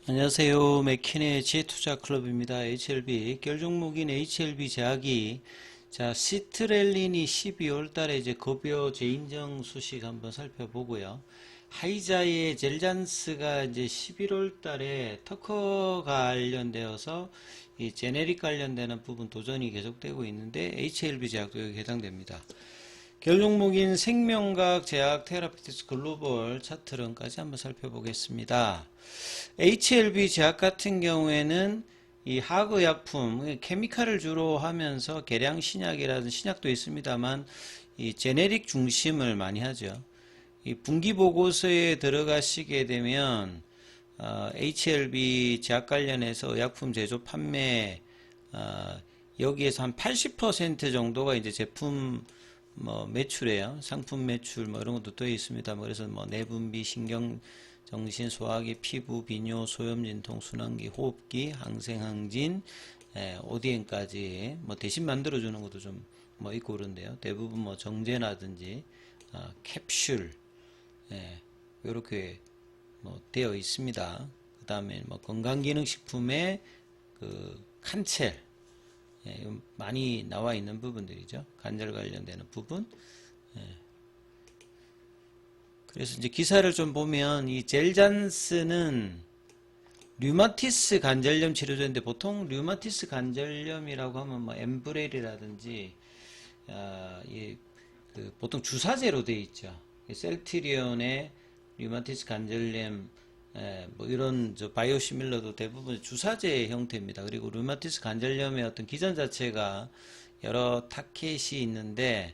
안녕하세요. 맥키네지 투자클럽입니다. HLB 결종목인 HLB 제약이 시트렐린이 12월 달에 이제 급여 재인정 소식 한번 살펴보고요. 하이자의 젤잔스가 이제 11월 달에 터커 관련되어서 이 제네릭 관련되는 부분 도전이 계속되고 있는데 HLB 제약도 여기 해당됩니다. 결종목인 생명과학 제약 테라피티스 글로벌 차트론까지 한번 살펴보겠습니다. HLB 제약 같은 경우에는 이 화학의약품, 케미칼을 주로 하면서 계량 신약이라든 신약도 있습니다만 이 제네릭 중심을 많이 하죠. 이 분기 보고서에 들어가시게 되면 HLB 제약 관련해서 의약품 제조 판매 여기에서 한 80% 정도가 이제 제품 매출이에요. 상품 매출 이런 것도 또 있습니다. 그래서 내분비, 신경, 정신, 소화기, 피부, 비뇨, 소염진통, 순환기, 호흡기, 항생항진, ODM까지 대신 만들어주는 것도 좀 있고 그런데요. 대부분 정제라든지 캡슐 이렇게 되어 있습니다. 그 다음에 건강기능식품의 그 칸첼 많이 나와 있는 부분들이죠. 관절 관련되는 부분. 그래서 이제 기사를 좀 보면 이 젤잔스는 류마티스 관절염 치료제인데 보통 류마티스 관절염이라고 하면 엠브렐이라든지 보통 주사제로 되어 있죠. 셀트리온의 류마티스 관절염 이런 바이오시밀러도 대부분 주사제 형태입니다. 그리고 류마티스 관절염의 어떤 기전 자체가 여러 타켓이 있는데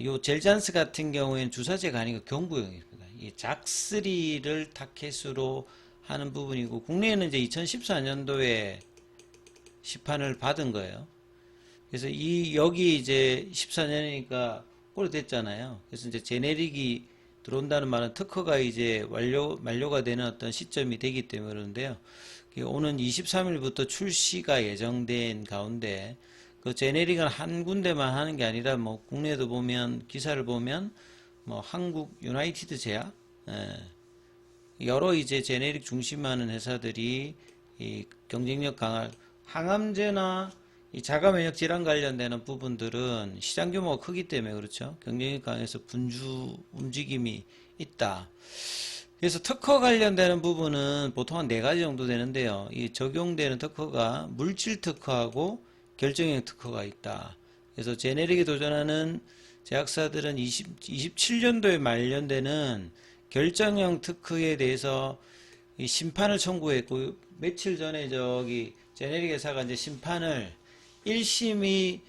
요 젤잔스 같은 경우에는 주사제가 아니고 경구용입니다. 이 작3를 타켓으로 하는 부분이고 국내에는 이제 2014년도에 시판을 받은 거예요. 그래서 여기 이제 14년이니까 오래됐잖아요. 그래서 이제 제네릭이 들어온다는 말은 특허가 이제 만료가 되는 어떤 시점이 되기 때문에 그러는데요. 오는 23일부터 출시가 예정된 가운데 그 제네릭은 한 군데만 하는 게 아니라 국내에도 보면 기사를 보면 한국 유나이티드 제약 여러 이제 제네릭 중심하는 회사들이 이 경쟁력 강할 항암제나 이 자가 면역 질환 관련되는 부분들은 시장 규모가 크기 때문에 그렇죠. 경쟁력 강해서 분주 움직임이 있다. 그래서 특허 관련되는 부분은 보통 한 4가지 정도 되는데요. 이 적용되는 특허가 물질 특허하고 결정형 특허가 있다. 그래서 제네릭에 도전하는 제약사들은 27년도에 만료되는 결정형 특허에 대해서 이 심판을 청구했고 며칠 전에 저기 제네릭 회사가 이제 심판을 1심이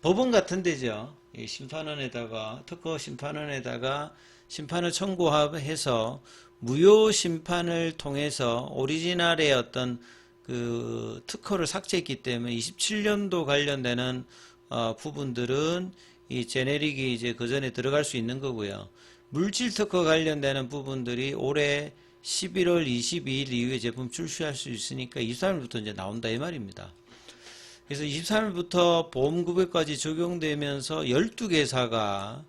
법원 같은 데죠. 이 심판원에다가 특허 심판원에다가 심판을 청구해서 무효 심판을 통해서 오리지널의 어떤 그 특허를 삭제했기 때문에 27년도 관련되는 부분들은 이 제네릭이 이제 그 전에 들어갈 수 있는 거고요. 물질 특허 관련되는 부분들이 올해 11월 22일 이후에 제품 출시할 수 있으니까 23일부터 이제 나온다 이 말입니다. 그래서 23일부터 보험급여까지 적용되면서 12개사가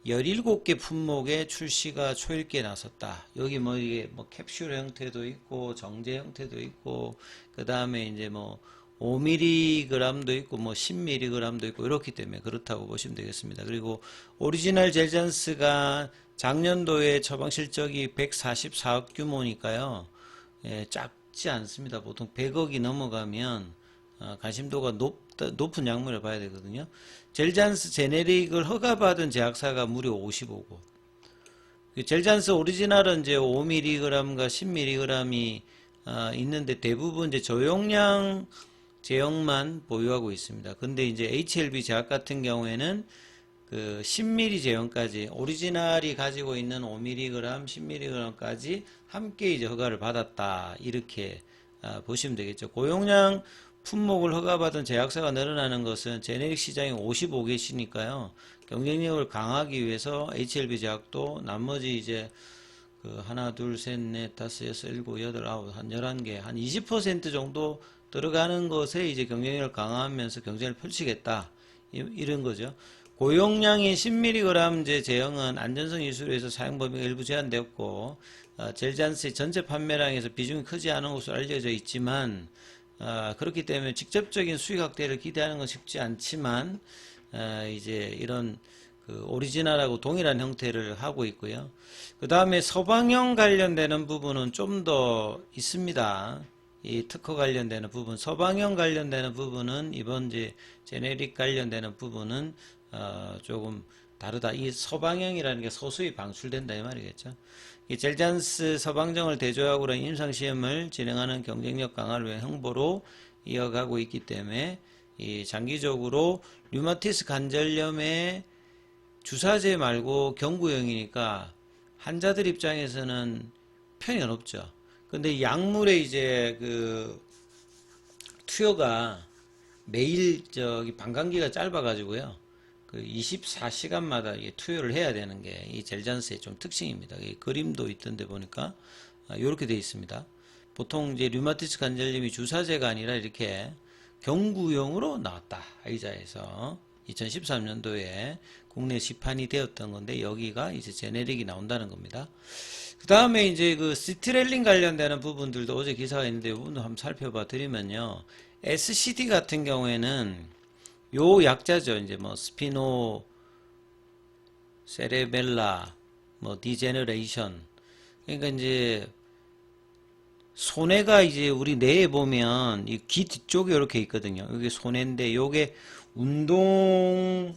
17개 품목의 출시가 초읽기에 나섰다. 여기 이게 캡슐 형태도 있고 정제 형태도 있고 그 다음에 이제 5mg도 있고 10mg도 있고 이렇기 때문에 그렇다고 보시면 되겠습니다. 그리고 오리지널 젤잔스가 작년도에 처방 실적이 144억 규모니까요. 작지 않습니다. 보통 100억이 넘어가면 관심도가 높은 약물을 봐야 되거든요. 젤잔스 제네릭을 허가받은 제약사가 무려 55곳. 젤잔스 오리지널은 이제 5mg과 10mg이 있는데 대부분 이제 저용량 제형만 보유하고 있습니다. 근데 이제 HLB 제약 같은 경우에는 그 10mg 제형까지 오리지널이 가지고 있는 5mg, 10mg까지 함께 이제 허가를 받았다. 이렇게 보시면 되겠죠. 고용량 품목을 허가받은 제약사가 늘어나는 것은 제네릭 시장이 55개시니까요. 경쟁력을 강화하기 위해서 HLB 제약도 나머지 이제 하나, 둘, 셋, 넷, 다섯, 여섯, 일곱, 여덟, 아홉, 한 11개, 한 20% 정도 들어가는 것에 이제 경쟁력을 강화하면서 경쟁을 펼치겠다. 이런 거죠. 고용량인 10mg 제형은 안전성 이슈로 해서 사용 범위가 일부 제한되었고 젤잔스의 전체 판매량에서 비중이 크지 않은 것으로 알려져 있지만 그렇기 때문에 직접적인 수익 확대를 기대하는 건 쉽지 않지만 이제 이런 그 오리지널하고 동일한 형태를 하고 있고요. 그 다음에 서방형 관련되는 부분은 좀 더 있습니다. 이 특허 관련되는 부분, 서방형 관련되는 부분은 이번 이제 제네릭 관련되는 부분은 조금 다르다. 이 서방형이라는 게 서서히 방출된다 이 말이겠죠. 이 젤잔스 서방정을 대조하고 임상시험을 진행하는 경쟁력 강화를 위한 홍보로 이어가고 있기 때문에 이 장기적으로 류마티스 관절염의 주사제 말고 경구용이니까 환자들 입장에서는 편견 없죠. 근데 약물의 이제 그 투여가 매일 저기 방광기가 짧아가지고요. 그 24시간마다 투여를 해야 되는 게 이 젤잔스의 좀 특징입니다. 이 그림도 있던데 보니까 이렇게 되어 있습니다. 보통 이제 류마티스 관절염이 주사제가 아니라 이렇게 경구용으로 나왔다. 아이자에서 2013년도에 국내 시판이 되었던 건데 여기가 이제 제네릭이 나온다는 겁니다. 그 다음에 이제 그 시트렐린 관련되는 부분들도 어제 기사가 있는데 이 부분도 한번 살펴봐 드리면요. SCD 같은 경우에는 요 약자죠. 이제 뭐 스피노 세레벨라 뭐 디제너레이션 그러니까 이제 손해가 이제 우리 뇌에 보면 이 귀 뒤쪽에 이렇게 있거든요. 이게 손해인데 요게 운동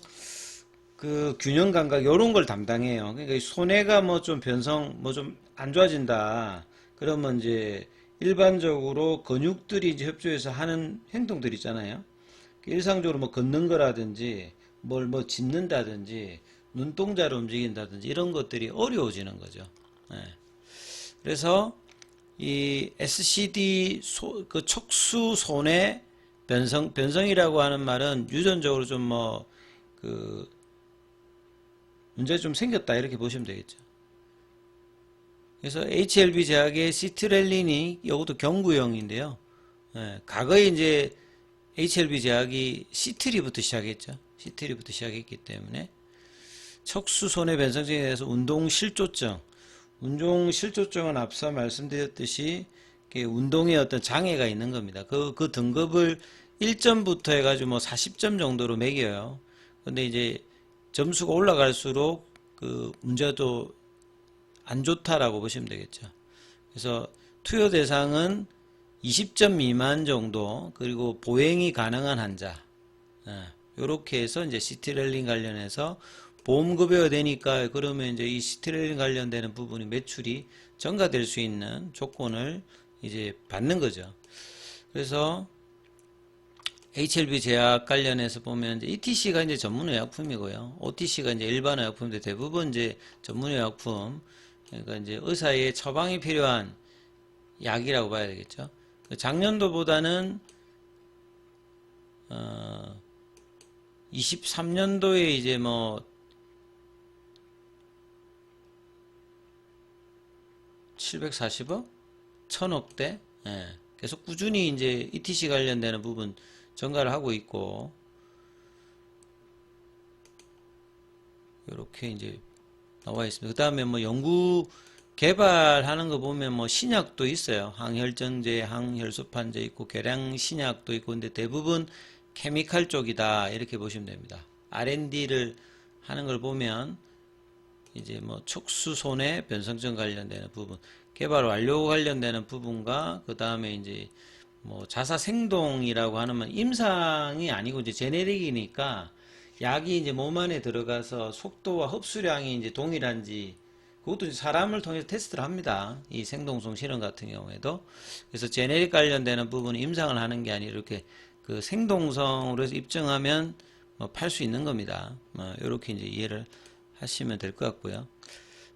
그 균형 감각 요런 걸 담당해요. 그러니까 손해가 뭐 좀 변성 뭐 좀 안 좋아진다. 그러면 이제 일반적으로 근육들이 이제 협조해서 하는 행동들 있잖아요. 일상적으로 뭐 걷는 거라든지 뭘 뭐 짚는다든지 눈동자를 움직인다든지 이런 것들이 어려워지는 거죠. 네. 그래서 이 SCD 그 척수 손해 변성이라고 하는 말은 유전적으로 좀 뭐 그 문제가 좀 생겼다 이렇게 보시면 되겠죠. 그래서 HLB 제약의 시트렐린이 이것도 경구용인데요. 예, 과거에 이제 HLB 제약이 C3부터 시작했죠. C3부터 시작했기 때문에 척수 손해 변성증에 대해서 운동 실조증 운동실조증은 앞서 말씀드렸듯이 운동에 어떤 장애가 있는 겁니다. 그 등급을 1점부터 해가지고 뭐 40점 정도로 매겨요. 근데 이제 점수가 올라갈수록 그 문제도 안 좋다라고 보시면 되겠죠. 그래서 투여 대상은 20점 미만 정도, 그리고 보행이 가능한 환자. 요렇게 해서 이제 시트렐린 관련해서 보험급여가 되니까 그러면 이제 이 시트렐린 관련되는 부분이 매출이 증가될 수 있는 조건을 이제 받는 거죠. 그래서 HLB 제약 관련해서 보면 이제 ETC가 이제 전문의약품이고요. OTC가 이제 일반의약품인데 대부분 이제 전문의약품, 그러니까 이제 의사의 처방이 필요한 약이라고 봐야 되겠죠. 작년도보다는 23년도에 이제 뭐 740억? 1000억대? 예. 계속 꾸준히 이제 ETC 관련되는 부분 증가를 하고 있고, 이렇게 이제 나와 있습니다. 그 다음에 뭐 연구 개발하는 거 보면 뭐 신약도 있어요. 항혈전제, 항혈소판제 있고, 계량 신약도 있고, 근데 대부분 케미칼 쪽이다. 이렇게 보시면 됩니다. R&D를 하는 걸 보면, 이제 뭐 척수 손해 변성증 관련되는 부분, 개발 완료 관련되는 부분과 그 다음에 이제 뭐 자사 생동이라고 하는 임상이 아니고 이제 제네릭이니까 약이 이제 몸 안에 들어가서 속도와 흡수량이 이제 동일한지 그것도 이제 사람을 통해서 테스트를 합니다. 이 생동성 실험 같은 경우에도. 그래서 제네릭 관련되는 부분은 임상을 하는 게 아니라 이렇게 그 생동성으로 해서 입증하면 뭐 팔 수 있는 겁니다. 뭐 이렇게 이제 이해를 하시면 될 것 같고요.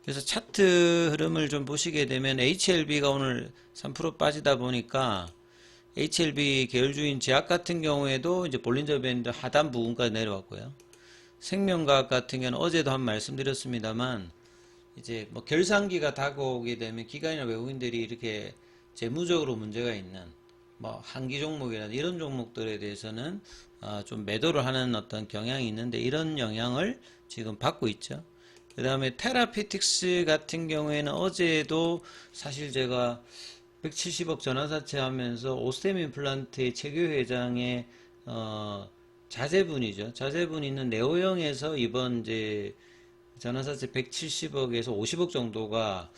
그래서 차트 흐름을 좀 보시게 되면 HLB가 오늘 3% 빠지다 보니까 HLB 계열주인 제약 같은 경우에도 이제 볼린저 밴드 하단 부분까지 내려왔고요. 생명과학 같은 경우는 어제도 한 말씀드렸습니다만 이제 뭐 결산기가 다가오게 되면 기관이나 외국인들이 이렇게 재무적으로 문제가 있는 뭐 한기 종목이나 이런 종목들에 대해서는 좀 매도를 하는 어떤 경향이 있는데 이런 영향을 지금 받고 있죠. 그 다음에 테라피틱스 같은 경우에는 어제도 사실 제가 170억 전환사채 하면서 오스템 임플란트의 최규 회장의 자제분이죠. 자제분 있는 네오형에서 이번 이제 전환사채 170억에서 50억 정도가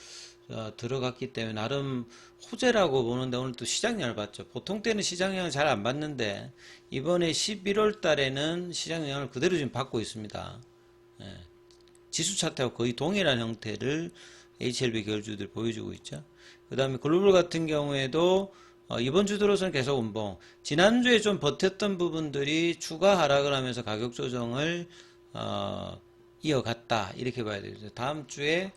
들어갔기 때문에 나름 호재라고 보는데 오늘 또 시장영향을 봤죠. 보통 때는 시장영향을 잘 안 받는데 이번에 11월 달에는 시장영향을 그대로 지금 받고 있습니다. 예. 지수 차트하고 거의 동일한 형태를 HLB 계열주들 보여주고 있죠. 그 다음에 글로벌 같은 경우에도 이번 주 들어서는 계속 음봉. 지난주에 좀 버텼던 부분들이 추가 하락을 하면서 가격 조정을 이어갔다 이렇게 봐야 되죠. 다음 주에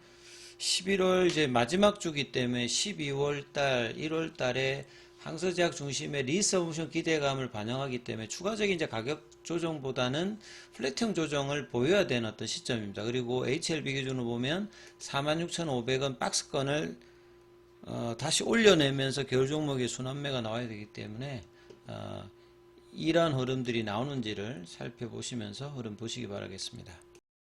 11월 이제 마지막 주기 때문에 12월 달, 1월 달에 항서제약 중심의 리서브션 기대감을 반영하기 때문에 추가적인 이제 가격 조정보다는 플래팅 조정을 보여야 되는 어떤 시점입니다. 그리고 HLB 기준으로 보면 46,500원 박스권을 다시 올려내면서 겨울 종목의 순환매가 나와야 되기 때문에 이러한 흐름들이 나오는지를 살펴보시면서 흐름 보시기 바라겠습니다.